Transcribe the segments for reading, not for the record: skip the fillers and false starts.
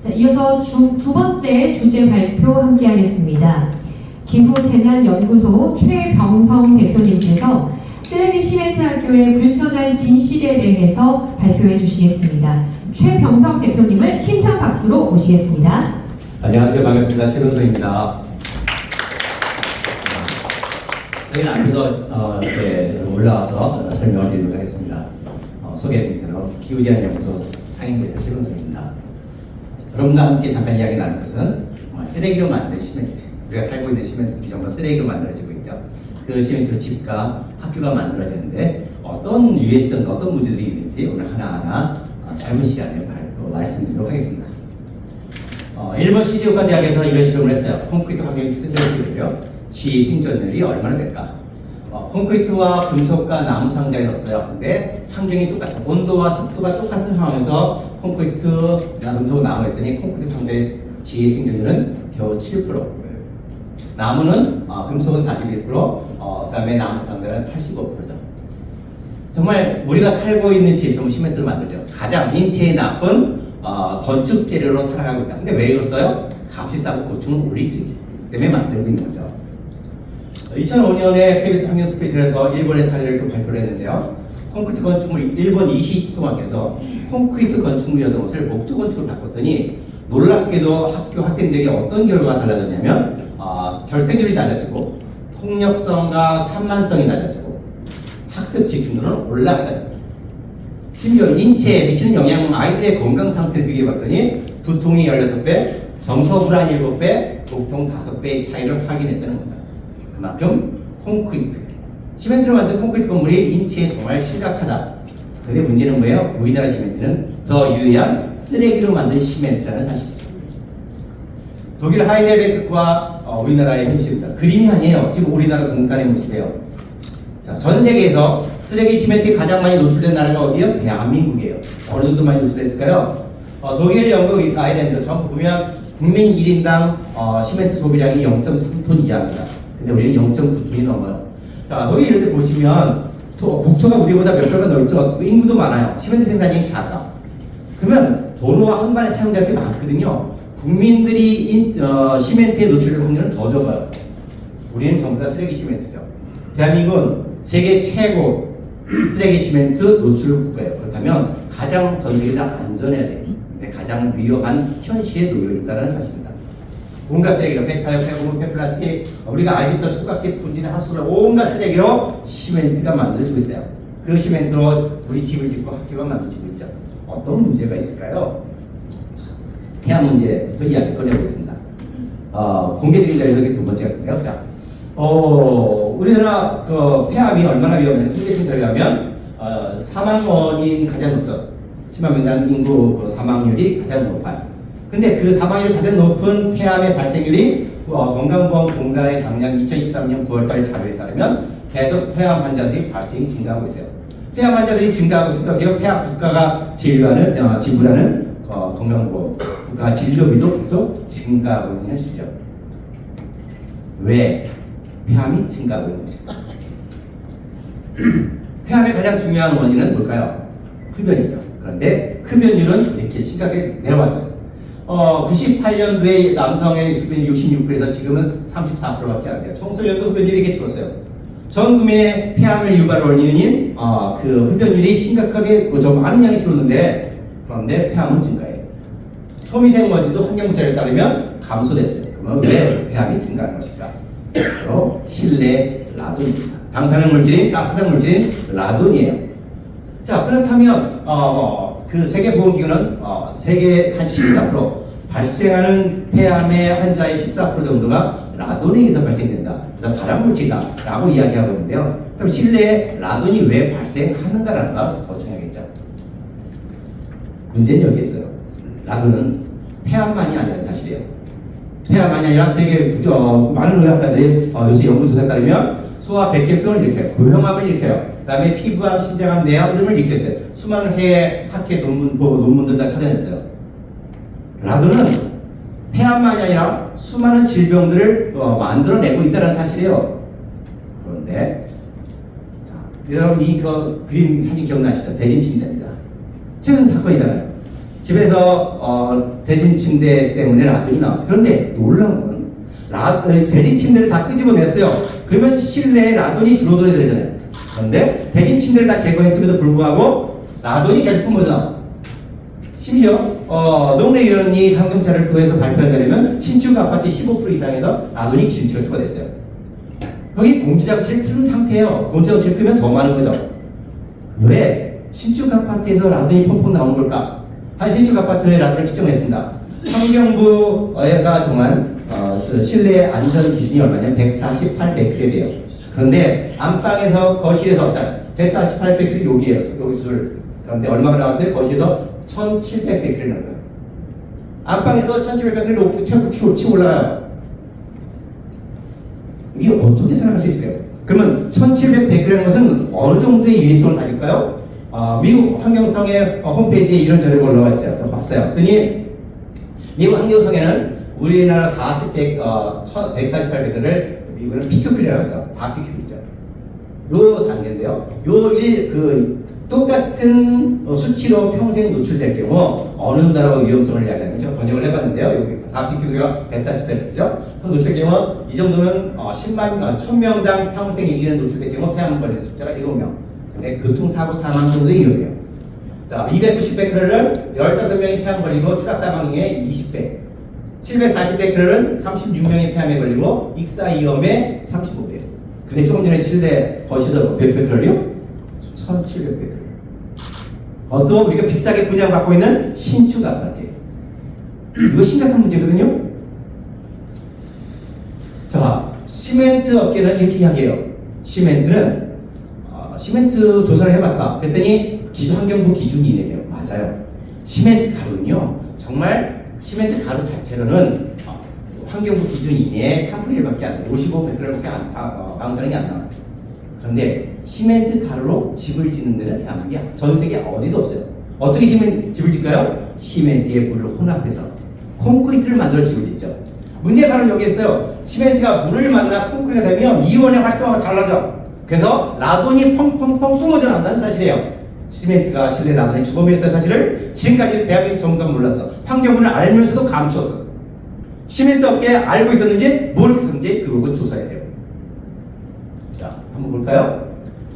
자, 이어서 두 번째 주제 발표 함께 하겠습니다. 기후재난연구소 최병성 대표님께서 쓰레기 시멘트 학교의 불편한 진실에 대해서 발표해 주시겠습니다. 최병성 대표님을 힘찬 박수로 모시겠습니다. 안녕하세요. 반갑습니다. 최병성입니다. 저희는 앞에서 이렇게 올라와서 설명을 드리도록 하겠습니다. 소개해드리세요. 기후재난연구소 상임대표 최병성입니다. 여러분과 함께 잠깐 이야기 나눌 것은 쓰레기로 만든 시멘트, 우리가 살고 있는 시멘트는 이 정도 쓰레기로 만들어지고 있죠. 그 시멘트로 집과 학교가 만들어지는데 어떤 유해성과 어떤 문제들이 있는지 오늘 하나하나 짧은 시간에 말씀드리도록 하겠습니다. 일본 시즈오카 대학에서 이런 실험을 했어요. 콘크리트 환경이 쓰레기로요. G 생존율이 얼마나 될까? 콘크리트와 금속과 나무 상자에 넣었어요. 근데 환경이 똑같아. 온도와 습도가 똑같은 상황에서 콘크리트나 금속 나무 했더니 콘크리트 상자의 G 생존율은 겨우 7%. 나무는 금속은 41%, 그다음에 나무 상자는 85%죠. 정말 우리가 살고 있는 집, 정말 시멘트를 만들죠. 가장 인체에 나쁜 건축 재료로 살아가고 있다. 근데 왜 이랬어요? 값이 싸고 고충을 올릴 수 있기 때문에 만들고 있는 거죠. 2005년에 KBS 환경 스페셜에서 일본의 사례를 또 발표를 했는데요. 콘크리트 건축물 일본 이시히토마께서 콘크리트 건축물이었던 것을 목조 건축으로 바꿨더니 놀랍게도 학교 학생들에게 어떤 결과가 달라졌냐면 결생률이 낮아지고 폭력성과 산만성이 낮아지고 학습 집중도는 올라갔다는 거예요. 심지어 인체에 미치는 영향은 아이들의 건강 상태를 비교해봤더니 두통이 16배, 정서불안 7배, 복통 5배의 차이를 확인했다는 겁니다. 그만큼 콘크리트, 시멘트로 만든 콘크리트 건물이 인체에 정말 심각하다. 근데 문제는 뭐예요? 우리나라 시멘트는 더 유해한 쓰레기로 만든 시멘트라는 사실이죠. 독일 하이델베르크와 우리나라의 현실입니다. 그림이 아니에요. 지금 우리나라 동탄의 모습이에요. 자, 전 세계에서 쓰레기 시멘트에 가장 많이 노출된 나라가 어디요? 대한민국이에요. 어느 정도 많이 노출됐을까요? 독일, 영국, 아일랜드 전부 보면 국민 1인당 시멘트 소비량이 0.3톤 이하입니다. 근데 우리는 0.9톤이 넘어요. 자, 독일 이런 데 보시면 국토가 우리보다 몇 배가 넓죠. 인구도 많아요. 시멘트 생산량이 작아. 그러면 도로와 한반에 사용될 게 많거든요. 국민들이 시멘트에 노출될 확률은 더 적어요. 우리는 전부 다 쓰레기 시멘트죠. 대한민국은 세계 최고 쓰레기 시멘트 노출 국가예요. 그렇다면 가장 전 세계에서 안전해야 돼요. 가장 위험한 현실에 놓여 있다는 사실입니다. 온갖 쓰레기로 폐타협, 폐고무, 폐플라스틱, 우리가 알겠던 숟가락질, 분진, 핫소라 온갖 쓰레기로 시멘트가 만들어지고 있어요. 그 시멘트로 우리 집을 짓고 학교가 만들어지고 있죠. 어떤 문제가 있을까요? 폐암 문제부터 이야기를 꺼내보겠습니다. 공개적인 자료가 두 번째가 있는데요. 자, 우리나라 그 폐암이 얼마나 위험하냐면 통계청 자료에 하면 사망 원인 가장 높죠. 10만 명당 인구 그 사망률이 가장 높아요. 근데 그 사망률이 가장 높은 폐암의 발생률이 건강보험공단의 작년 2013년 9월달 자료에 따르면 계속 폐암 환자들이 발생이 증가하고 있어요. 폐암 환자들이 증가하고 있으니까 기업 폐암 국가가 지불하는 건강보험 국가 진료비도 계속 증가하고 있는 현실이죠. 왜 폐암이 증가하고 있는 것일까? 폐암의 가장 중요한 원인은 뭘까요? 흡연이죠. 그런데 흡연율은 이렇게 심하게 내려왔어요. 98년도에 남성의 흡연율이 66%에서 지금은 34%밖에 안 돼요. 청소년도 흡연율이 이렇게 줄었어요. 전 국민의 폐암을 유발 원인인 그 흡연율이 심각하게 좀 많은 양이 줄었는데 그런데 폐암은 증가해요. 초미세먼지도 환경부자료에 따르면 감소됐어요. 그러면 왜 폐암이 증가하는 것일까? 바로 실내 라돈입니다. 방사능 물질인 가스성 물질인 라돈이에요. 자, 그렇다면 그 세계보건기구는 세계 한 14% 발생하는 폐암의 환자의 14% 정도가 라돈에 의해서 발생된다. 그래서 발암물질이다라고 이야기하고 있는데요. 그럼 실내에 라돈이 왜 발생하는가라는 거 더 중요하겠죠. 문제는 여기 있어요. 라돈은 폐암만이 아니라는 사실이에요. 폐암만이 아니라 세계 많은 의학가들이 요새 연구조사에 따르면 소아 백혈병을 일으켜요. 고형암을 일으켜요. 그 다음에 피부암, 신장암, 뇌암 등을 일으켰어요. 수많은 해외 학회 논문들 다 찾아냈어요. 라돈은 폐암만이 아니라 수많은 질병들을 만들어내고 있다는 사실이에요. 그런데 여러분 이 그림 사진 기억나시죠? 대진신자입니다. 최근 사건이잖아요. 집에서 대진 침대 때문에 라돈이 나왔어요. 그런데 놀라운 건 대진 침대를 다 끄집어냈어요. 그러면 실내에 라돈이 들어오야 되잖아요. 그런데 대진 침대를 다 제거했음에도 불구하고 라돈이 계속 뿜어져 나와. 심지어 농례위원이 환경차를 통해서 발표한 자료면 신축 아파트 15% 이상에서 라돈이 기준치가 초과됐어요. 여기 공기장치를 틀은 상태예요. 공기장치를 끄면 더 많은 거죠. 왜 신축 아파트에서 라돈이 펑펑 나오는 걸까? 한 신축 아파트의 라돈을 측정했습니다. 환경부가 정한 실내 안전 기준이 얼마냐면 148베크렐이에요. 그런데 안방에서 거실에서 148베크렐 여기에요. 여기 수술. 그런데 얼마가 나왔어요? 거실에서 1700베크렐 나온 거예요. 안방에서 1700베크렐 치고 올라가요. 이게 어떻게 생각할 수 있을까요? 그러면 1700베크렐이라는 것은 어느 정도의 유해성을 가질까요? 미국 환경성의 홈페이지에 이런 자료가 올라와 있어요. 저 봤어요. 그랬더니 미국 환경성에는 우리나라 148베크렐을 미국은 PQQ라고 하죠. 4PQ죠. 요 단계인데요. 똑같은 수치로 평생 노출될 경우 어느 나라가 위험성을 이야기하는 제가 번역을 해봤는데요. 여기 4PQ가 148베크죠. 노출될 경우 이 정도면 1000명당 평생 이 기준에 노출될 경우 폐암 걸린 숫자가 7명. 근데 교통사고 사망 정도의 위험이에요. 자, 290베크렐은 15명이 폐암 걸리고 추락 사망의 20배. 740베크렐은 36명이 폐암에 걸리고 익사 위험의 35배. 근데 조금 전에 실내 거실에서 몇 베크렐이요? 1700베크렐. 또 우리가 비싸게 분양받고 있는 신축 아파트. 이거 심각한 문제거든요. 자, 시멘트 업계는 이렇게 이야기해요. 시멘트는 시멘트 조사를 해봤다. 그랬더니 환경부 기준이 이래요. 맞아요. 시멘트 가루는요, 정말 시멘트 가루 자체로는 환경부 기준 이내에 3분의 1밖에 안 돼요. 55베크렐밖에 방사능이 안 나와요. 그런데 시멘트 가루로 집을 짓는 데는 대한민국이 전 세계 어디도 없어요. 어떻게 집을 짓까요? 시멘트에 물을 혼합해서 콘크리트를 만들어 집을 짓죠. 문제가 바로 여기 있어요. 시멘트가 물을 만나 콘크리트가 되면 이온의 활성화가 달라져. 그래서 라돈이 펑펑펑 뿜어져 나온다는 사실이에요. 시멘트가 실내 라돈의 주범이었다는 사실을 지금까지 대한민국 전문가는 몰랐어. 환경부는 알면서도 감추었어. 시멘트 업계 알고 있었는지 모르고 있었는지 그 부분 조사해야 돼요. 자, 한번 볼까요?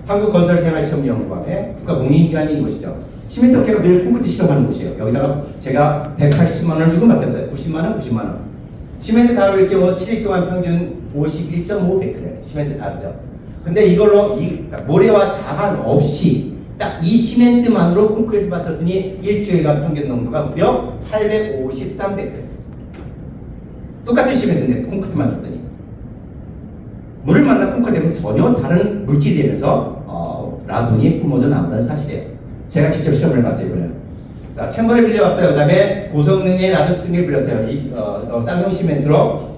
한국건설생활시험연구원의 국가공인기관인 곳이죠. 시멘트 업계가 늘 콘크리트 실험하는 곳이에요. 여기다가 제가 180만 원을 주고 맡겼어요. 90만 원, 90만 원. 시멘트 가루일 경우 7일 동안 평균 51.5베크렐 시멘트 가루죠. 근데 이걸로 모래와 자갈 없이 딱 이 시멘트만으로 콘크리트 만들었더니 일주일간 평균 농도가 무려 853베크렐. 똑같은 시멘트인데 콘크리트 만들었더니 물을 만나 콘크리트 되면 전혀 다른 물질이 되면서 라돈이 뿜어져 나온다는 사실이에요. 제가 직접 실험을 해봤어요. 이번에는. 자, 챔버를 빌려왔어요. 그 다음에 고성능의 라돈 수증기를 빌렸어요. 쌍용 시멘트로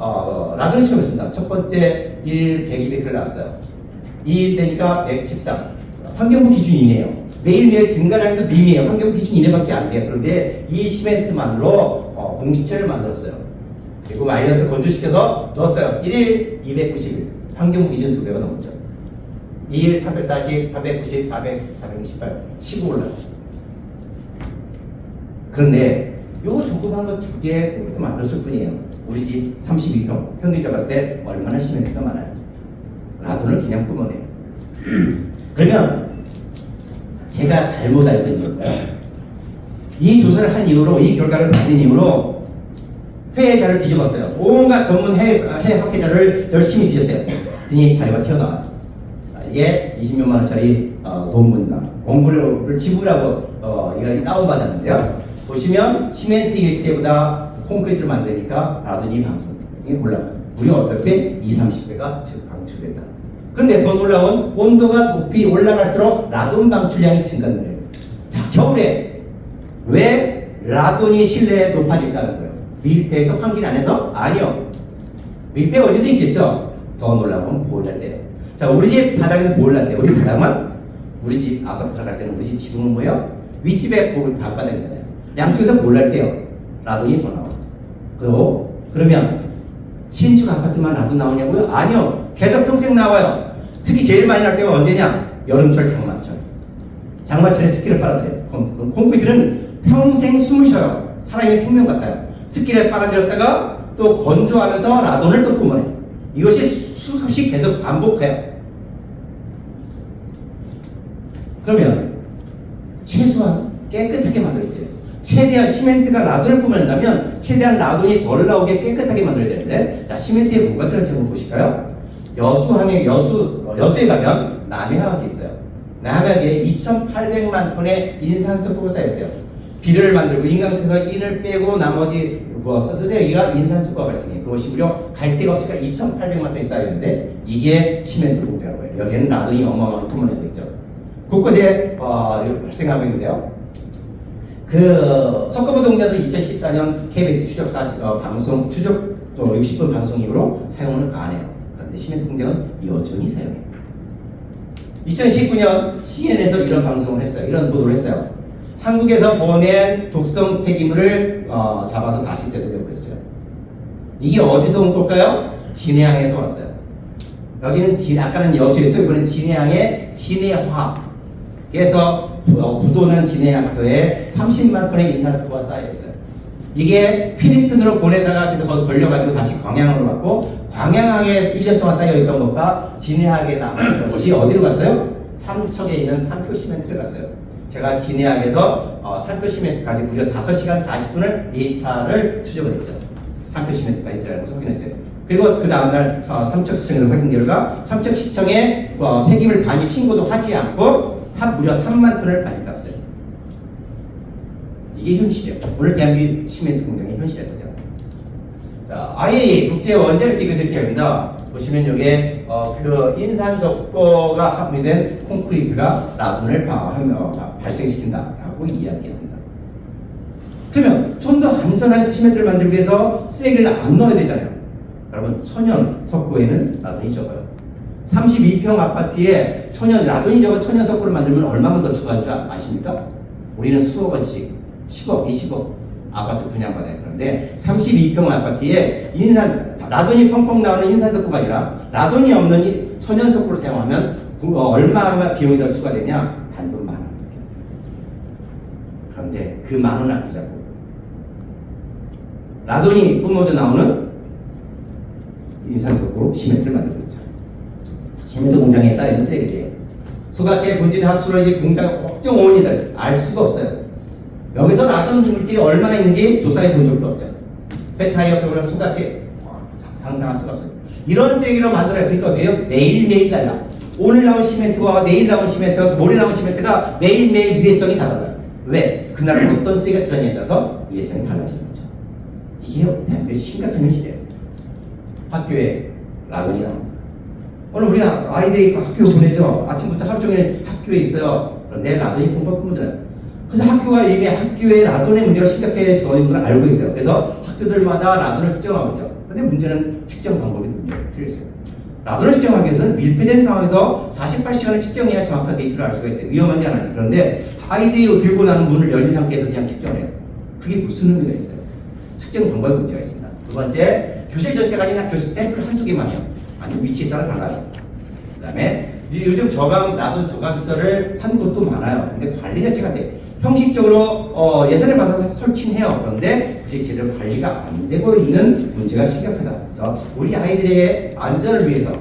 라돈을 실험했습니다. 첫 번째 102베크렐 나왔어요. 2일 되니까 113. 환경부 기준 이내예요. 매일매일 증가량도 미미해요. 환경부 기준 이내밖에 안 돼요. 그런데 이 시멘트만으로 공시체를 만들었어요. 그리고 마이너스 건조시켜서 넣었어요. 1일 291. 환경부 기준 2배가 넘었죠. 2일 340, 490, 400, 468 치고 올라요. 그런데 요거 조그만 거 2개 만들었을 뿐이에요. 우리 집 32평 평균 잡았을 때 얼마나 시멘트가 많아요. 라돈을 그냥 뿜어내요. 그러면 제가 잘못 알고 있는 걸까요? 이 조사를 한 이후로, 이 결과를 받은 이후로 회계자를 뒤집었어요. 온갖 전문 해외 학계자를 열심히 뒤졌어요. 그랬더니 자료가 튀어나와요. 이게 20몇만 원짜리 논문이나 원고료를 지불하고 이걸 다운받았는데요. 보시면 시멘트일 때보다 콘크리트를 만드니까 라돈이 방사능이 올라가요. 무려 어떨 때 20-30배가 방출된다. 그런데 더 놀라운 온도가 높이 올라갈수록 라돈 방출량이 증가하는 거예요. 자, 겨울에 왜 라돈이 실내에 높아질까는 거예요? 밀폐해서 환기 안에서? 아니요. 밀폐 어디도 있겠죠. 더 놀라운 건 보일러 때예요. 자, 우리 집 바닥에서 보일러 때, 우리 바닥만 우리 집 아파트 들어갈 때는 우리 집 지붕은 뭐예요? 윗집에 바닥이잖아요. 양쪽에서 보일러 때요. 라돈이 더 나와. 그러면 신축 아파트만 라돈 나오냐고요? 아니요. 계속 평생 나와요. 특히 제일 많이 날 때가 언제냐? 여름철, 장마철. 장마철에 습기를 빨아들여요. 콘크리트는 평생 숨을 쉬어요. 살아있는 생명 같아요. 습기를 빨아들였다가 또 건조하면서 라돈을 또 뿜어내요. 이것이 수없이 계속 반복해요. 그러면 최소한 깨끗하게 만들어야죠. 최대한 시멘트가 라돈을 뿜어낸다면 최대한 라돈이 덜 나오게 깨끗하게 만들어야 되는데, 자, 시멘트에 뭐가 들어있는지 한번 보실까요? 여수에 가면 남해화학이 있어요. 남해화학에 2,800만 톤의 인산석고가 쌓여있어요. 비료를 만들고 인강에서 인을 빼고 나머지 쓰레기가 인산석고가 발생해요. 그것이 무려 갈 데가 없으니까 2,800만 톤이 쌓여있는데 이게 시멘트 공장이라고 해요. 여기에는 라돈이 어마어마하게 뿜어내고 있죠. 곳곳에 발생하고 있는데요. 그 석고보 동자들 2014년 KBS 추적 방송 추적 60분 방송 이후로 사용을 안 해요. 그런데 시멘트 공장은 여전히 사용해요. 2019년 CNN에서 이런 방송을 했어요. 이런 보도를 했어요. 한국에서 보낸 독성 폐기물을 잡아서 다시 되돌려보냈어요. 이게 어디서 온 걸까요? 진해항에서 왔어요. 여기는 아까는 여수였죠. 이번엔 진해항의 진해화학에서 부도는 진해학교에 30만 톤의 인산석고가 쌓여있어요. 이게 필리핀으로 보내다가 그래서 걸려가지고 다시 광양으로 갔고, 광양항에 1년 동안 쌓여있던 것과 진해학에 남아있던 것이 어디로 갔어요? 삼척에 있는 산표시멘트를 갔어요. 제가 진해학에서 산표시멘트까지 무려 5시간 40분을 2차를 추적을 했죠. 산표시멘트까지 들어가는 것을 확인했어요. 그리고 그 다음날 삼척시청에서 확인 결과 삼척시청에 폐기물 반입 신고도 하지 않고 무려 3만 톤을 반입했어요. 이게 현실이에요. 오늘 대한민국 시멘트 공장의 현실이에요. 자, IAEA 국제 원자력 기구에서 기록합니다. 보시면 여기에 그 인산석고가 함유된 콘크리트가 라돈을 발생시킨다라고 이야기합니다. 그러면 좀 더 안전한 시멘트를 만들기 위해서 쓰레기를 안 넣어야 되잖아요. 여러분, 천연 석고에는 라돈이 적어요. 32평 아파트에 라돈이 적은 천연 석고를 만들면 얼마만 더 추가한 줄 아십니까? 우리는 수억 원씩 10억, 20억 아파트 분양받아요. 그런데 32평 아파트에 라돈이 펑펑 나오는 인산석고가 아니라 라돈이 없는 천연 석고를 사용하면 얼마 비용이 더 추가되냐? 단돈 10,000원. 그런데 그 10,000원 아끼자고 라돈이 뿜어져 나오는 인산석고로 시멘트를 만들고 있죠. 시멘트 공장에 쌓이는 쓰레기예요. 소각제, 분진, 합수로지 공장 걱정 원인들 알 수가 없어요. 여기서 라돈 물질이 얼마나 있는지 조사해 본 적도 없죠. 페타이어 벽이랑 소각제 상상할 수가 없어요. 이런 쓰레기로 만들어야, 그러니까 어때요? 매일매일 달라. 오늘 나온 시멘트와 내일 나온 시멘트, 모레 나온 시멘트가 매일매일 유해성이 달라요. 왜? 그날 어떤 쓰레기가 들어있냐에 따라서 유해성이 달라지는 거죠. 이게 심각한 현실이에요. 학교에 라돈이 나옵니다. 오늘 우리가 아이들이 학교 보내죠. 아침부터 하루 종일 학교에 있어요. 그런데 라돈이 뿜뿜 뿜어져요. 그래서 학교가 이미 학교에 라돈의 문제가 심각해져있는 걸 알고 있어요. 그래서 학교들마다 라돈을 측정하고 있죠. 그런데 문제는 측정 방법이 틀렸어요. 라돈을 측정하기 위해서는 밀폐된 상황에서 48시간을 측정해야 정확한 데이터를 알 수가 있어요. 위험한지 안 하지. 그런데 아이들이 들고 나는 문을 열린 상태에서 그냥 측정을 해요. 그게 무슨 의미가 있어요? 측정 방법에 문제가 있습니다. 두 번째, 교실 전체가 아니라 교실 샘플 한두 개만이요. 아니면 위치에 따라 달라요. 그 다음에 요즘 라돈 저감시설을 한 곳도 많아요. 근데 관리 자체가 돼. 형식적으로 예산을 받아서 설치는 해요. 그런데 그것이 제대로 관리가 안 되고 있는 문제가 심각하다. 그래서 우리 아이들의 안전을 위해서,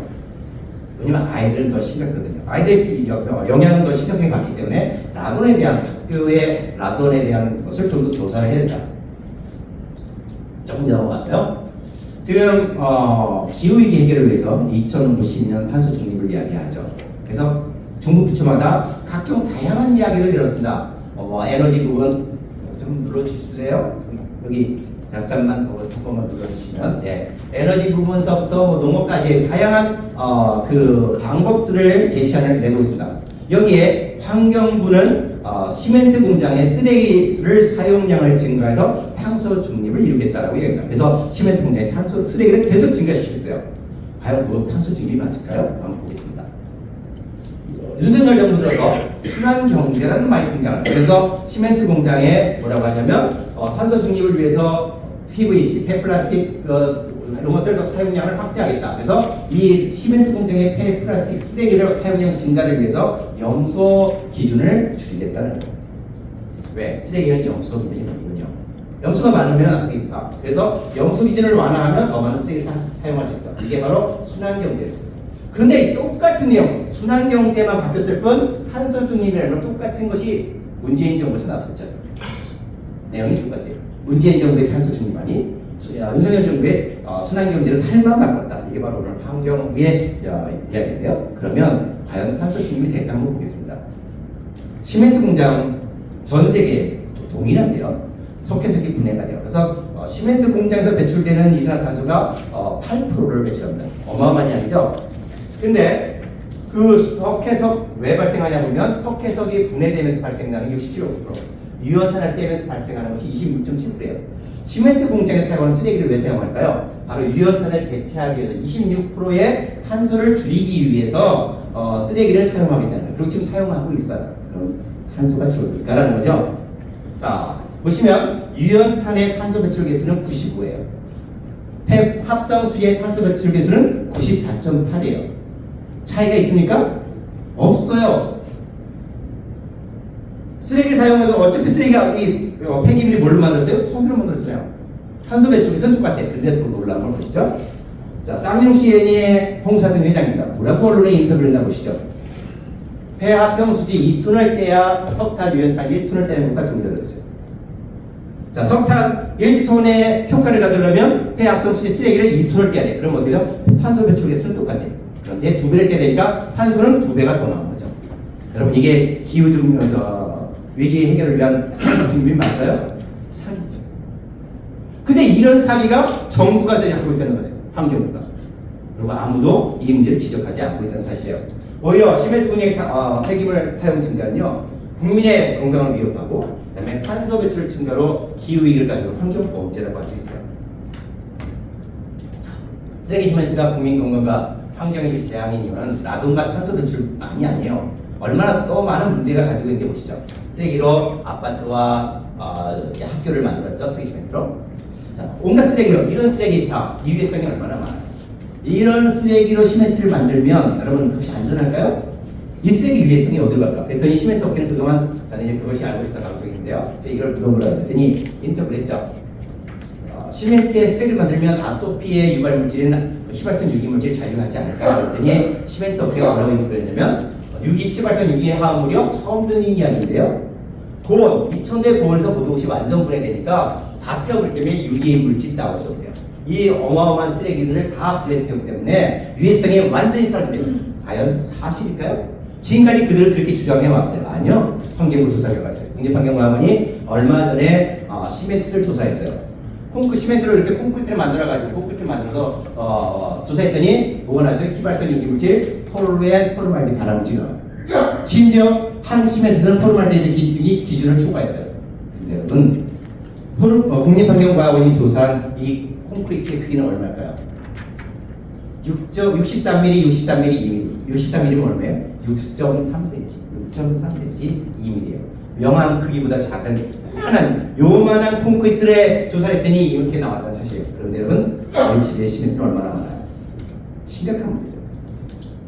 왜냐면 아이들은 더 심각하거든요. 아이들의 영향은 더 심각하게 갔기 때문에 라돈에 대한, 학교의 라돈에 대한 것을 좀 더 조사를 해야 된다. 조금 더 넘어가서요. 지금 기후위기 해결을 위해서 2050년 탄소 중립을 이야기하죠. 그래서 정부 부처마다 각종 다양한 이야기를 들었습니다. 에너지 부분 좀 눌러주실래요? 여기 잠깐만 한 번만 눌러주시면, 네. 에너지 부분서부터 농업까지 다양한 그 방법들을 제시하는 내고 있습니다. 여기에 환경부는 시멘트 공장의 쓰레기를 사용량을 증가해서 탄소 중립을 이루겠다라고 얘기합니다. 그래서 시멘트 공장의 쓰레기를 계속 증가시키고 있어요. 과연 그 탄소 중립이 맞을까요? 한번 보겠습니다. 윤석열 정부 들어서 순환 경제라는 말이 등장합니다. 그래서 시멘트 공장에 뭐라고 하냐면 탄소 중립을 위해서 PVC, 폐플라스틱 이런 것들의 사용량을 확대하겠다. 그래서 이 시멘트 공장의 폐플라스틱 쓰레기를 사용량 증가를 위해서 염소 기준을 줄이겠다는 거예요. 왜? 쓰레기는 염소 기준이 높군요. 염소가 많으면 안 되니까. 그래서 염소 기준을 완화하면 더 많은 쓰레기를 사용할 수 있어. 이게 바로 순환경제였어요. 그런데 똑같은 내용, 순환경제만 바뀌었을 뿐 탄소 중립이라는 건 똑같은 것이 문재인 정부에서 나왔었죠. 내용이 똑같아요. 문재인 정부의 탄소 중립안이 윤석열 정부의 순환경제로 탈만 바꿨다. 이게 바로 오늘 환경부의 이야기인데요. 그러면 과연 탄소 중립이 될까 한번 보겠습니다. 시멘트 공장 전 세계에 동일한데요. 석회석이 분해가 돼요. 그래서 시멘트 공장에서 배출되는 이산화탄소가 8%를 배출합니다. 어마어마한 양이죠. 근데 그 석회석 왜 발생하냐 보면 석회석이 분해되면서 발생하는 67%, 유연탄을 떼면서 발생하는 것이 26.7%예요. 시멘트 공장에서 사용하는 쓰레기를 왜 사용할까요? 바로 유연탄을 대체하기 위해서 26%의 탄소를 줄이기 위해서 쓰레기를 사용하게 되는 거예요. 그리고 지금 사용하고 있어요. 그럼 탄소가 줄어들까라는 거죠. 자, 보시면 유연탄의 탄소 배출 개수는 95예요. 합성수지의 탄소 배출 개수는 94.8이에요. 차이가 있습니까? 없어요. 쓰레기 사용해도 어차피 쓰레기가 이 폐기물이 뭘로 만들었어요? 손으로 만들었잖아요. 탄소 배출 개수는 똑같아요. 근데 또 놀라운 걸 보시죠. 자, 쌍용CN의 홍사승 회장입니다. 뭐라고 언론에 인터뷰를 했나 보시죠. 폐합성수지 2톤을 떼야 석탄 유연탄 1톤을 떼는 것과 동일하다고. 자, 석탄 1톤의 효과를 가져려면 폐합성수지 쓰레기를 2톤을 떼야 돼. 그럼 어떻게 돼요? 탄소 배출 개수는 똑같아요. 그런데 2배를 떼야 되니까 탄소는 2배가 더 나온 거죠. 여러분 이게 기후 위기 해결을 위한 탄소 중립이 맞아요? 사기죠. 근데 이런 사기가 정부가 하고 있다는 거예요. 환경부가. 그리고 아무도 이 문제를 지적하지 않고 있다는 사실이에요. 오히려 시멘트 분해 폐기물 사용 증가는요, 국민의 건강을 위협하고 그다음에 탄소 배출 증가로 기후위기를 가지고 환경 범죄라고 할 수 있어요. 쓰레기 시멘트가 국민 건강과 환경에 재앙인 이유는 라돈과 탄소 배출만이 아니에요. 얼마나 또 많은 문제가 가지고 있는지 보시죠. 쓰레기로 아파트와 학교를 만들었죠. 쓰레기 시멘트로. 자, 온갖 쓰레기로, 이런 쓰레기 다 유해성이 얼마나 많아요. 이런 쓰레기로 시멘트를 만들면 여러분 그것이 안전할까요? 이 쓰레기 유해성이 어디로 갈까? 그랬더니 시멘트 업계는 그동안 저는 이제 그것이 알고 있었던 방송인데요. 제가 이걸 누가 뭐라고 했더니 인터뷰를 했죠. 시멘트에 쓰레기를 만들면 아토피의 유발 물질인 휘발성 유기물질이 잔류하지 않을까? 그랬더니 시멘트 업계가 뭐라고 인터뷰를 했냐면 휘발성 유기 화합물이요? 처음 듣는 이야기인데요. 고온, 2000대 고온에서 모든 것이 완전 분해되니까 다 태워버릴 때문에 유기 물질이 나오죠. 이 어마어마한 쓰레기들을 다 분해 태우기 때문에 유해성이 완전히 사라집니다. 과연 사실일까요? 지금까지 그들은 그렇게 주장해 왔어요. 아니요. 환경부 조사 결과였어요. 국립환경과학원이 얼마 전에 시멘트를 조사했어요. 시멘트를 이렇게 콘크리트를 만들어가지고 콘크리트를 만들어서 조사했더니 뭐가 나왔어요? 휘발성 유기물질 톨루엔 포르말딘 발암물질이 나와요. 심지어 한 시멘트에서는 포르말딘 기준을 초과했어요. 근데 여러분 국립환경과학원이 조사한 이 콘크리트의 크기는 얼마일까요? 63mm, 63mm, 2mm. 63mm면 얼마예요? 6.3cm, 6.3cm, 2mm예요. 명암 크기보다 작은 요만한 콘크리트를 조사했더니 이렇게 나왔다는 사실이에요. 그런데 여러분, 우리 집에 시멘트는 얼마나 많아요? 심각한 문제죠.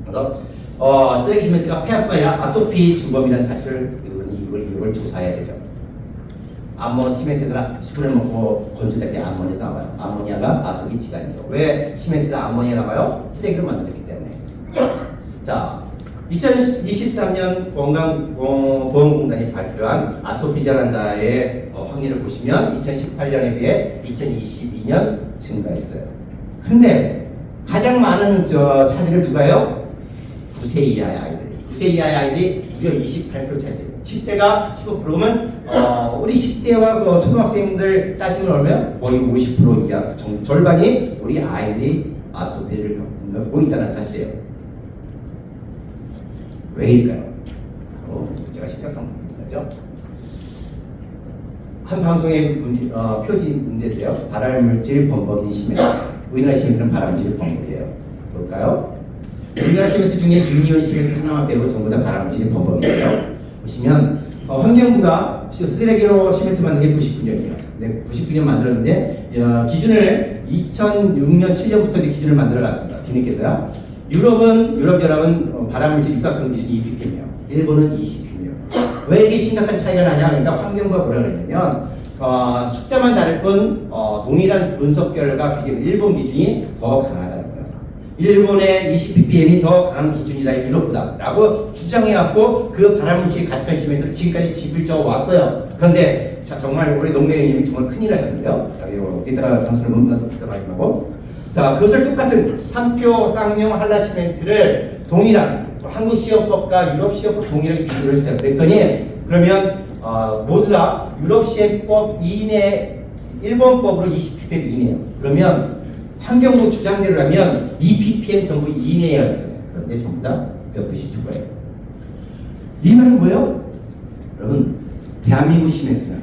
그래서 쓰레기 시멘트가 폐합뿐 아니라 아토피 주범이라는 사실을 이걸 조사해야 되죠. 시멘트에서 수분을 먹고 건조될 때 암모니아가 나와요. 암모니아가 아토피 질환이죠. 왜 시멘트에서 암모니아 나와요? 쓰레기를 만들었기 때문에. 자, 2023년 건강보험공단이 발표한 아토피 질환자의 확률을 보시면 2018년에 비해 2022년 증가했어요. 근데 가장 많은 차지를 누가요? 9세 이하의 아이들. 9세 이하의 아이들이 무려 28% 차지해요. 10대가 15%면 우리 10대와 초등학생들 따지면 얼마요? 거의 50% 이하, 절반이 우리 아이들이 아토피를 겪고 있다는 사실이에요. 왜일까요? 바로 문제가 심각한 문제죠. 한 방송의 표지 문제인데요. 발암물질 범벅인 시멘트. 우리나라 시멘트는 발암물질 범벅이에요. 볼까요? 우리나라 시멘트 중에 유니온 시멘트 하나만 빼고 전부 다 발암물질이 범벅이에요. 보시면 환경부가 쓰레기로 시멘트 만든 게 99년이에요. 네, 99년 만들었는데 기준을 2006년 7년부터 기준을 만들어 갔습니다. 유럽연합은 발암물질 육각금 기준이 2ppm이에요. 일본은 20ppm이에요. 왜 이렇게 심각한 차이가 나냐? 그러니까 환경부가 뭐라 그랬냐면 숫자만 다를 뿐 동일한 분석 결과 비교 일본 기준이 더 강하다는 거예요. 일본의 20ppm이 더 강한 기준이다 유럽보다 라고 주장해왔고 그 발암물질이 가득한 시멘트로 지금까지 집을 져 왔어요. 그런데 자, 정말 우리 농내님이 정말 큰일 하셨는데요. 이따가 잠시만 문면서 확인하고 자, 그것을 똑같은 삼표 쌍용 한라 시멘트를 동일한 한국 시험법과 유럽 시험법 동일하게 비교를 했어요. 그랬더니 그러면 모두 다 유럽 시험법 이내 일본법으로 20ppm 이내요. 그러면 환경부 주장대로라면 2ppm 전부 이내여야 되잖아요. 그런데 전부 다 몇 도씩 줄 거예요. 이 말은 뭐예요? 여러분, 대한민국 시멘트는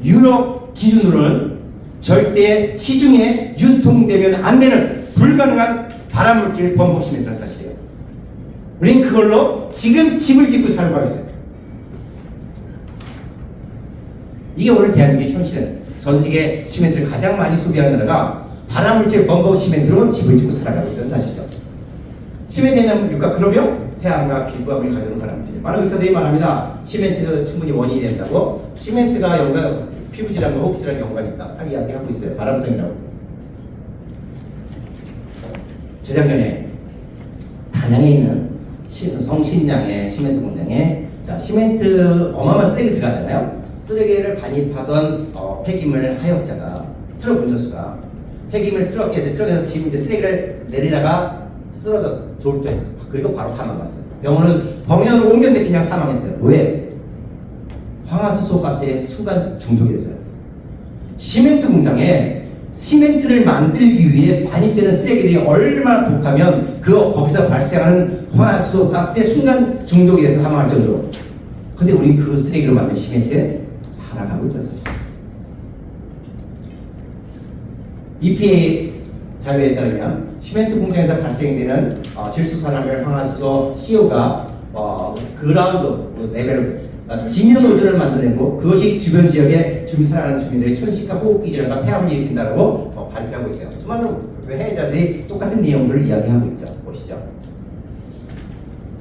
유럽 기준으로는 절대 시중에 유통되면 안 되는 불가능한 발암물질 범벅 시멘트라는 사실이에요. 우리는 그걸로 지금 집을 짓고 살고 있어요. 이게 오늘 대한민국의 현실은 전 세계 시멘트를 가장 많이 소비하는 나라가 발암물질 범벅 시멘트로 집을 짓고 살아가고 있는 사실이죠. 시멘트에는 육각 그러면 태양과 기후가 우리 가져오는 발암물질. 많은 의사들이 말합니다. 시멘트 충분히 원인이 된다고. 시멘트가 피부질환과 호흡질환 연관이 있다. 딱 이야기하고 있어요. 발암성이라고. 재작년에 단양에 있는 성신양의 시멘트 공장에 자 시멘트 어마어마한 쓰레기 들어가잖아요. 쓰레기를 반입하던 폐기물 하역자가 트럭 운전수가 폐기물 트럭에서 지금 이제 쓰레기를 내리다가 쓰러졌어. 졸도해서. 그리고 바로 사망했어요. 병원으로 옮겼는데 그냥 사망했어요. 왜? 황화수소 가스에 순간 중독이 됐어요. 시멘트 공장에 시멘트를 만들기 위해 반입되는 쓰레기들이 얼마나 독하면 거기서 발생하는 황화수소 가스에 순간 중독이 돼서 사망할 정도로. 근데 우리 그 쓰레기로 만든 시멘트에 살아가고 있다는 사실이에요. EPA 자료에 따르면 시멘트 공장에서 발생되는 질소산화물, 황화수소, CO가 그라운드 레벨 지면 오존을 만들어내고 그것이 주변 지역에 살아가는 주민들의 천식과 호흡기 질환과 폐암을 일으킨다고 발표하고 있어요. 수많은 해외자들이 똑같은 내용들을 이야기하고 있죠. 보시죠.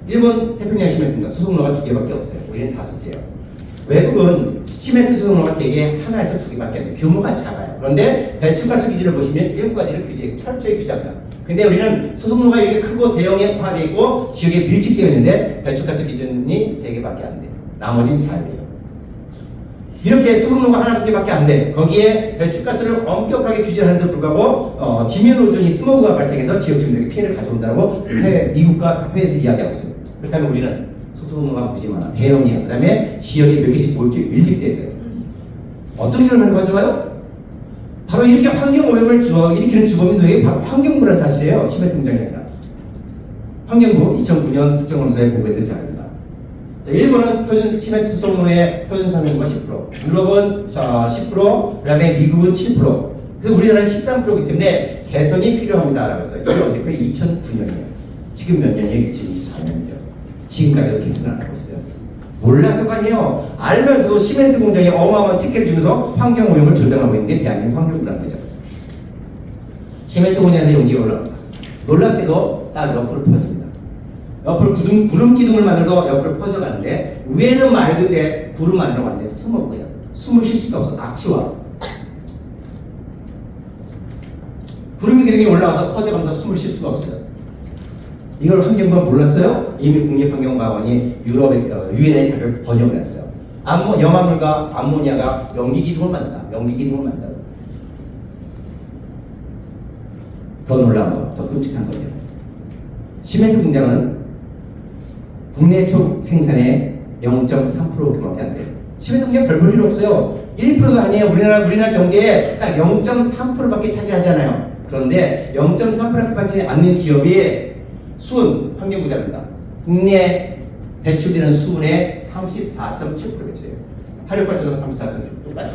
일본 태평양 시멘트입니다. 소속로가 2개밖에 없어요. 우리는 5개예요. 외국은 시멘트 소속로가 대개 하나에서 2개밖에 안 돼요. 규모가 작아요. 그런데 배출가스 기준을 보시면 7가지를 철저히 규제합니다. 근데 우리는 소속로가 이렇게 크고 대형화되어 있고 지역에 밀집되어 있는데 배출가스 기준이 3개밖에 안 돼요. 나머지는 자유예요. 이렇게 소속로가 하나 2개밖에 안 돼. 거기에 배출가스를 엄격하게 규제하는데도 불구하고 지면 오존이 스모그가 발생해서 지역 주민들에게 피해를 가져온다고 미국과 회의들이 이야기하고 있어요. 그렇다면 우리는 소속로가 무지 많아. 대형이야. 그 다음에 지역에 몇 개씩 밀집되어 있어요. 어떤 결과를 가져와요? 바로 이렇게 환경 오염을 일으키는 주범이 누구예요? 바로 환경부라는 사실이에요. 시멘트 공장이 아니라. 환경부 2009년 국정감사에 보고했던 자료입니다. 자, 일본은 시멘트 소속로의 표준 산업과 10%, 유럽은 10%, 그 다음에 미국은 7%, 그래서 우리나라는 13%이기 때문에 개선이 필요합니다라고 했어요. 이게 언제까지? 2009년이에요. 지금 몇 년이에요? 2024년이죠. 지금까지도 개선을 안 하고 있어요. 몰라서가 아니에요. 알면서도 시멘트 공장에 어마어마한 특혜를 주면서 환경 오염을 조장하고 있는 게 대한민국 환경부라는 거죠. 시멘트 공장에서 용기가 올라갑니다. 놀랍게도 딱 옆으로 퍼집니다. 옆으로 구름 기둥을 만들어서 옆으로 퍼져가는데 위에는 맑은데 구름 안으로 완전히 스모그예요. 숨을 쉴 수가 없어. 악취와 구름 기둥이 올라와서 퍼져가면서 숨을 쉴 수가 없어요. 이걸 환경부가 몰랐어요? 이미 국립환경과학원이 유엔의 자료를 번역을 했어요. 염화물과 암모니아가 연기기둥을 만든다. 연기기둥을 만든다. 더 놀라운 거, 더 끔찍한 거예요. 시멘트 공장은 국내 총 생산의 0.3%밖에 안 돼요. 시멘트 공장 별 볼 일 없어요. 1%도 아니에요. 우리나라 경제에 딱 0.3%밖에 차지하잖아요. 그런데 0.3%밖에 받지 않는 기업이 수은 환경부 자료입니다. 국내 배출되는 수은의 34.7% 배출해요. 화력발전소가 34.7% 똑같아요.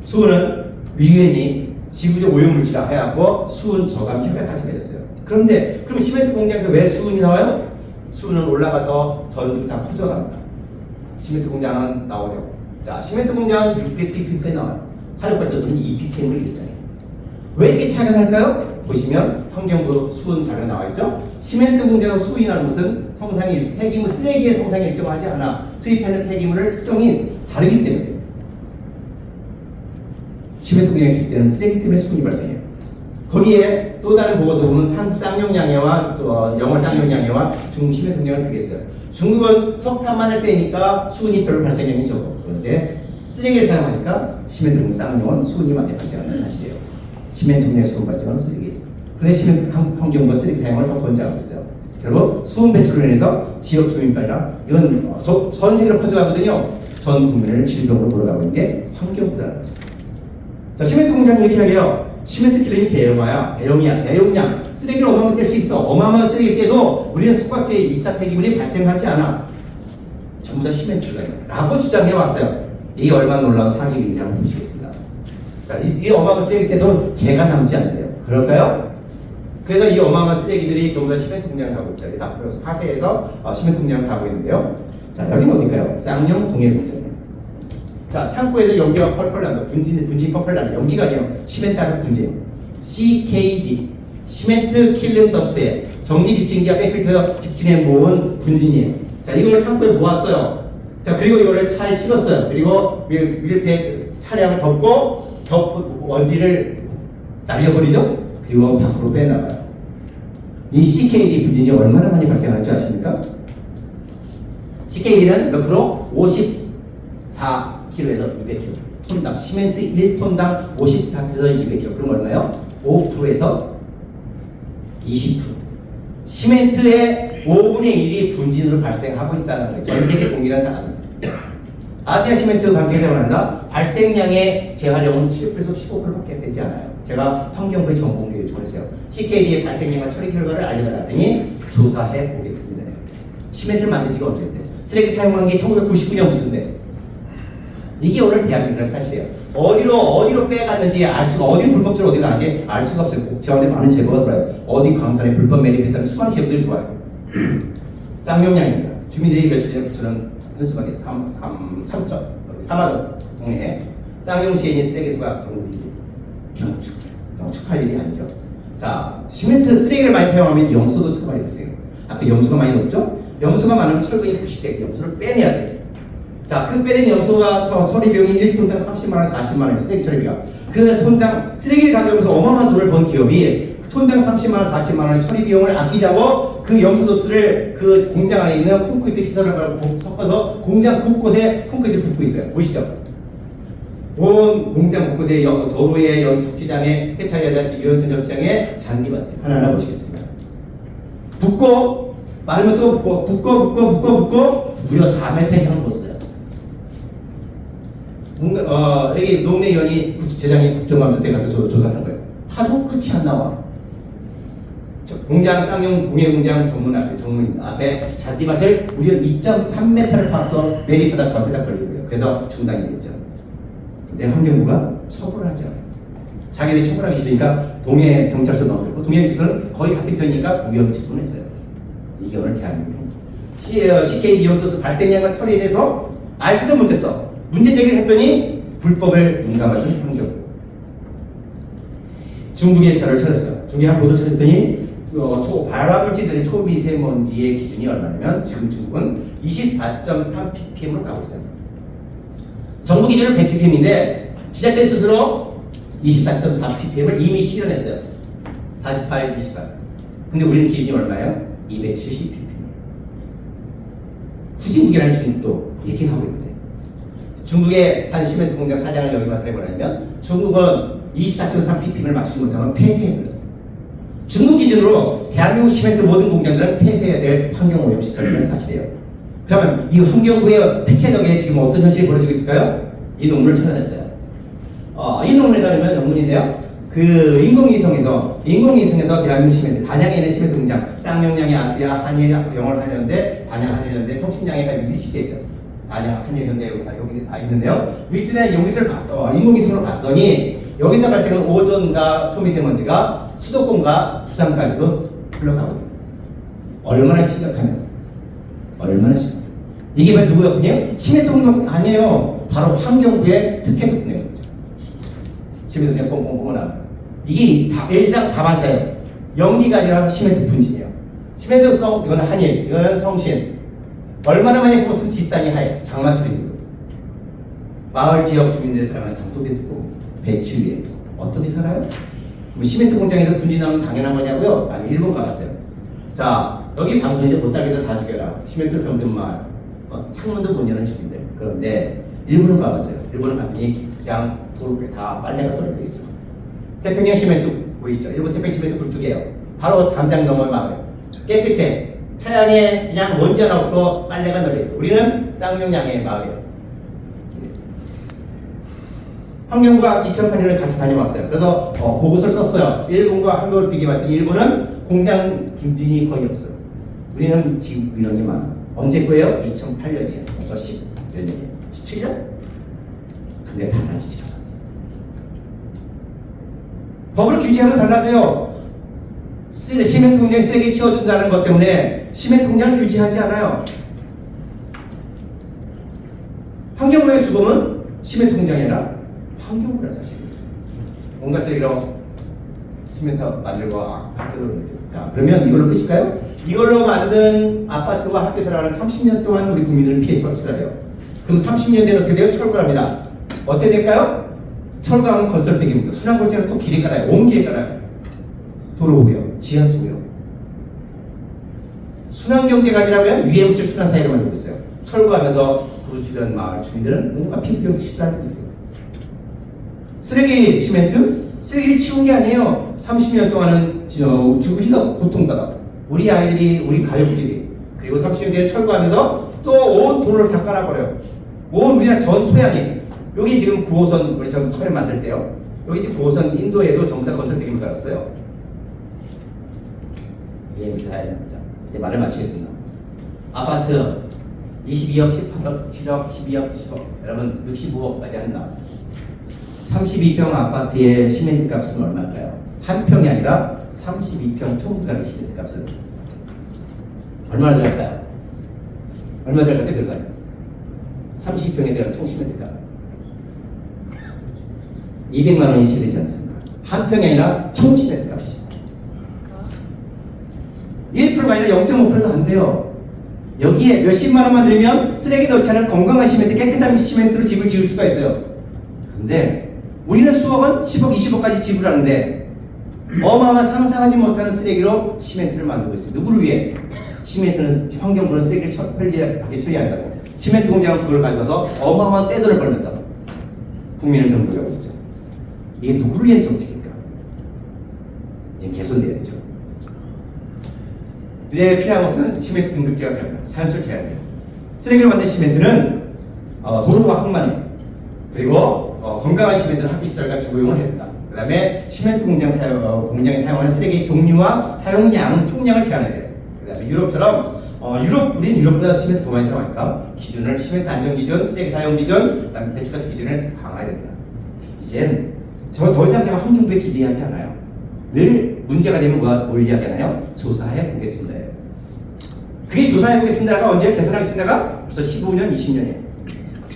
수은은 유엔이 지구적 오염물질이라 해갖고 수은 저감 협약까지 맺었어요. 그런데 그럼 시멘트 공장에서 왜 수은이 나와요? 수은은 올라가서 전부 다 퍼져갑니다. 시멘트 공장은 나오죠. 자, 시멘트 공장은 600ppm까지 나와요. 화력발전소는 2ppm을 일정해요. 왜 이렇게 차이가 날까요? 보시면 환경부 수은 자료 나와있죠? 시멘트 공장에서 수은이 나는 것은 성상이 폐기물 쓰레기의 성상이 일정하지 않아 투입하는 폐기물의 특성이 다르기 때문에 시멘트 공장이 투입되는 쓰레기 때문에 수분이 발생해요. 거기에 또 다른 보고서 보면 한국 쌍용양해와 또 영월 쌍용양해와 중국 시멘트 공장을 비교했어요. 중국은 석탄만 할 때니까 수은이 별로 발생량이 적고 그런데 쓰레기를 사용하니까 시멘트 공장 쌍용은 수은이 많이 발생하는 사실이에요. 시멘트 공장의 수은 발생은 쓰레기. 그런데 시멘트 한국 환경부가 쓰레기 사용을 더 권장하고 있어요. 결국 수은 배출로 인해서 지역 주민뿐 아니라 이건 전 세계로 퍼져가거든요. 전 국민을 질병으로 몰아가고 있는 게 환경부다라는 거죠. 자, 시멘트 공장이 이렇게 하게요. 시멘트 kiln이 대용량. 쓰레기를 어마어마하게 뗄 수 있어. 어마어마한 쓰레기 떼도 우리는 숙박지에 2차 폐기물이 발생하지 않아. 전부 다 시멘트가 라고 주장해 왔어요. 이게 얼마나 놀라운 사기인지 한번 보시겠습니다. 자, 이 어마어마한 쓰레기 떼도 재가 남지 않는데요. 그럴까요? 그래서 이 어마어마한 쓰레기들이 전부 다 시멘트 공장을 가고 있죠. 다 풀어서 파쇄해서 시멘트 공장을 가고 있는데요. 자, 여기는 어딜까요? 쌍용 동해 공장이에요. 자, 창고에서 연기가 펄펄 난다. 분진이 펄펄 난다. 연기가 아니에요. 시멘트하는 분진. CKD. 시멘트 킬른 더스트에 전기 집진기와 백필터에서 집진해 모은 분진이에요. 자, 이거를 창고에 모았어요. 자, 그리고 이거를 차에 실었어요. 그리고 밀폐 차량을 덮고 먼지를 날려버리죠. 그리고 밖으로 빼나가요. 이 CKD 분진이 얼마나 많이 발생하는지 아십니까? CKD는 몇 프로? 54kg에서 200kg. 톤당 시멘트 1톤당 54kg에서 200kg. 그럼 얼마요? 5%에서 20%. 시멘트의 5분의 1이 분진으로 발생하고 있다는 거예요. 전 세계 동일한 상황입니다. 아시아 시멘트 관계자가 한다. 발생량의 재활용은 7%에서 15%밖에 되지 않아요. 제가 환경부의 전공교육 요청했어요. CKD의 발생량과 처리 결과를 알려달라더니 조사해 보겠습니다. 시멘트를 만든 지가 언제인데? 쓰레기 사용한 게 1999년부터인데 이게 오늘 대한민국의 사실이에요. 어디로 빼갔는지 알 수가, 어디 불법적으로 어디 나는지 알 수가 없어요. 국제원에 많은 제보가 들어와요. 어디 광산에 불법 매립했다는 수많은 제보들이 들어와요. 쌍용량입니다. 주민들이 며칠 전에 부처는 현수막에 3점, 사마동 동네에 쌍용시에 있는 쓰레기소가 전국이 경축할 일이 아니죠. 자, 시멘트 쓰레기를 많이 사용하면 염소도 수가 많이 발생해요. 아까 염소가 많이 높죠? 염소가 많으면 철근이 부식돼. 염소를 빼내야 돼요. 자, 그 빼낸 염소가 처리 비용이 1톤당 30만원, 40만원, 쓰레기 처리비가. 그 톤당 쓰레기를 가져오면서 어마어마한 돈을 번 기업이 톤당 30만원, 40만원의 처리 비용을 아끼자고 그 염소도스를 그 공장 안에 있는 콘크리트 시설을 섞어서 공장 곳곳에 콘크리트를 붓고 있어요. 보시죠? 온 공장 곳곳에 도로에, 여기 적치장에, 페타이아장, 유연천 적치장에 잔디밭에 하나하나 보시겠습니다. 붓고 마르면 또 붓고 무려 4m 이상을 붓어요. 여기 농내위원이 재장이 국정감사때 가서 조사하는 거예요. 하도 끝이 안 나와. 공장 쌍용 공예공장 정문 앞에 잔디밭을 무려 2.3m를 파서 매립하다 저한테 다 걸리고요. 그래서 중단이 됐죠. 근데 환경부가 처벌을 하죠. 자기들이 처벌하기 싫으니까 동해 경찰서 넣어버리고 동해 경찰서는 거의 같은 편이니까 무혐의 처분을 했어요. 이게 오늘 대한민국 CKD 염소수 발생량과 처리에 대해서 알지도 못했어. 문제 제기를 했더니 불법을 민감하던 환경부. 중국의 저를 찾았어요. 중국에 한 보도 찾았더니 발화물질들의 초미세먼지의 기준이 얼마냐면 지금 중국은 24.3ppm으로 가고 있어요. 정부 기준은 100ppm인데 지자체 스스로 24.4ppm을 이미 실현했어요. 48, 28. 근데 우리는 기준이 얼마예요? 270ppm. 후진국이라는 중국도 이렇게 하고 있는데 중국의 한 시멘트 공장 사장을 여기 와서 해보라면 중국은 24.3ppm을 맞추지 못하면 폐쇄해버렸어요. 중국 기준으로 대한민국 시멘트 모든 공장들은 폐쇄해야 될 환경오염 시설이라는 사실이에요. 그러면 이 환경부의 특혜 덕에 지금 어떤 현실이 벌어지고 있을까요? 이 논문을 찾아냈어요. 이 논문에 따르면 논문인데요. 그 인공위성에서 대한민국 시멘트, 단양에 있는 시멘트 공장, 쌍용량의 아시아, 한일, 영월 한일연대, 단양 한일연대, 성신양에 발입이 위치되어 있죠. 단양 한일연대 여기 다 있는데요. 위치된 인공위성으로 봤더니 여기서 발생한 오존과 초미세먼지가 수도권과 부산까지도 흘러가거든요. 얼마나 심각하면 이게 바로 누구 덕분이에요? 시멘트 공장 아니에요. 바로 환경부의 특혜 덕분인 거죠. 시멘트 그냥 뽕뽕뽕 나와. 이게 일상 다반사예요. 연기가 아니라 시멘트 분진이에요. 시멘트성 이거는 한일, 이거는 성신. 얼마나 많이 뽑았으면 뒷산이 하얘. 장마철입니다. 마을 지역 주민들이 살아가는 장독에 두고 배추 위에 어떻게 살아요? 그럼 시멘트 공장에서 분진하는 게 당연한 거냐고요? 아니, 일본 가봤어요. 자, 여기 방송 이제 못 살게다 다 죽여라. 시멘트로 병든 마을. 창문도 못 여는 주민들. 그런데 일본을 가봤어요. 일본을 갔더니 그냥 도로에 다 빨래가 떨려 있어. 태평양 시멘트 보이시죠? 일본 태평양 시멘트 굴뚝이에요. 바로 담장 너머의 마을. 깨끗해. 차량에 그냥 먼지 하나 없고 빨래가 널려 있어. 우리는 쌍용양의 마을이에요. 환경부가 2008년에 같이 다녀왔어요. 그래서 보고서를 썼어요. 일본과 한국을 비교해봤더니 일본은 공장 분진이 거의 없어요. 우리는 지금 민원이 많아. 언제 거예요? 2008년이에요. 벌써 10몇 년이에요. 17년? 근데 달라지지 않았어요. 법을 규제하면 달라져요. 시멘트 공장에 쓰레기 치워준다는 것 때문에 시멘트 공장을 규제하지 않아요. 환경부의 주범은 시멘트 공장이 아니라 환경부라 사실이죠. 온갖 쓰레기로 시멘트 만들고 아파트도. 자, 그러면 이걸로 끝일까요? 이걸로 만든 아파트와 학교 살아가는 30년 동안 우리 국민들은 피해서 시달려요. 그럼 30년 뒤에 어떻게 돼요? 철거를 합니다. 어떻게 될까요? 철거하면 건설 폐기부터 순환골짜기로 또 길에 깔아요. 온 길에 깔아요. 도로고요, 지하수고요. 순환경제가 아니라면 위에 붙일 순환 사이를 만들고 있어요. 철거하면서 그 주변 마을 주민들은 뭔가 핑핑 시달리고 있어요. 쓰레기 시멘트? 쓰레기를 치운 게 아니에요. 30년 동안은 우리가 고통받아. 우리 아이들이, 우리 가족들이. 그리고 30년 뒤에 철거하면서 또 온 도로를 다 깔아버려요. 온 우리나라 전 토양이. 여기 지금 9호선 우리 저 철에 만들 때요. 여기 지금 9호선 인도에도 전부 다 건설 대금을 깔았어요. 이게 잘 이제 말을 마치겠습니다. 아파트 22억, 18억, 7억, 12억, 10억. 여러분 65억까지 한다. 32평 아파트의 시멘트 값은 얼마일까요? 한 평이 아니라 32평 총 들어가는 시멘트 값은 얼마나 들어갈까요? 얼마 들어갈 때 변호사님? 32평에 대한 총 시멘트 값 200만 원이 채 되지 않습니까? 한 평이 아니라 총 시멘트 값이 1%가 아니라 0.5%도 안 돼요. 여기에 몇십만 원만 들이면 쓰레기 넣지 않은 건강한 시멘트, 깨끗한 시멘트로 집을 지을 수가 있어요. 근데 우리는 수억 원, 10억, 20억까지 지불하는데 어마어마한 상상하지 못하는 쓰레기로 시멘트를 만들고 있어요. 누구를 위해? 시멘트는 환경부는 쓰레기를 편리하게 처리한다고. 시멘트 공장은 그걸 가져가서 어마어마한 떼돈을 벌면서 국민을 병들하고 있죠. 이게 누구를 위한 정책일까? 이제 개선돼야 되죠. 이제 필요한 것은 시멘트 등급제가 필요합니다. 사용처를 제한해요. 쓰레기로 만든 시멘트는 도로와 항만이에요. 그리고 건강한 시멘트는 학비 시설과 주거용을 해야 된다. 그 다음에 시멘트 공장에 사용하는 쓰레기 종류와 사용량, 총량을 제한해야 돼요. 그 다음에 유럽처럼 우리는 유럽보다 시멘트 더 많이 사용하니까 기준을 시멘트 안전기준, 쓰레기 사용기준, 그 다음에 배출가스 기준을 강화해야 됩니다. 이젠 더 이상 제가 환경부에 기대하지 않아요. 늘 문제가 되면 뭘 이야기하나요? 조사해 보겠습니다. 그게 조사해 보겠습니다가 언제 개선하겠습니다가 벌써 15년, 20년이에요.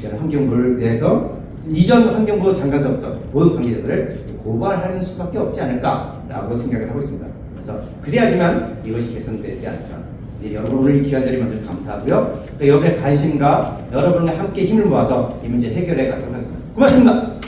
저는 환경부를 내서 이전 환경부 장관서부터 모든 관계자들을 고발하는 수밖에 없지 않을까라고 생각을 하고 있습니다. 그래서 그래야지만 이것이 개선되지 않을까. 이제 여러분 오늘 이 귀한 자리 만들어 감사하고요. 여러분의 관심과 여러분과 함께 힘을 모아서 이 문제 해결해 가도록 하겠습니다. 고맙습니다.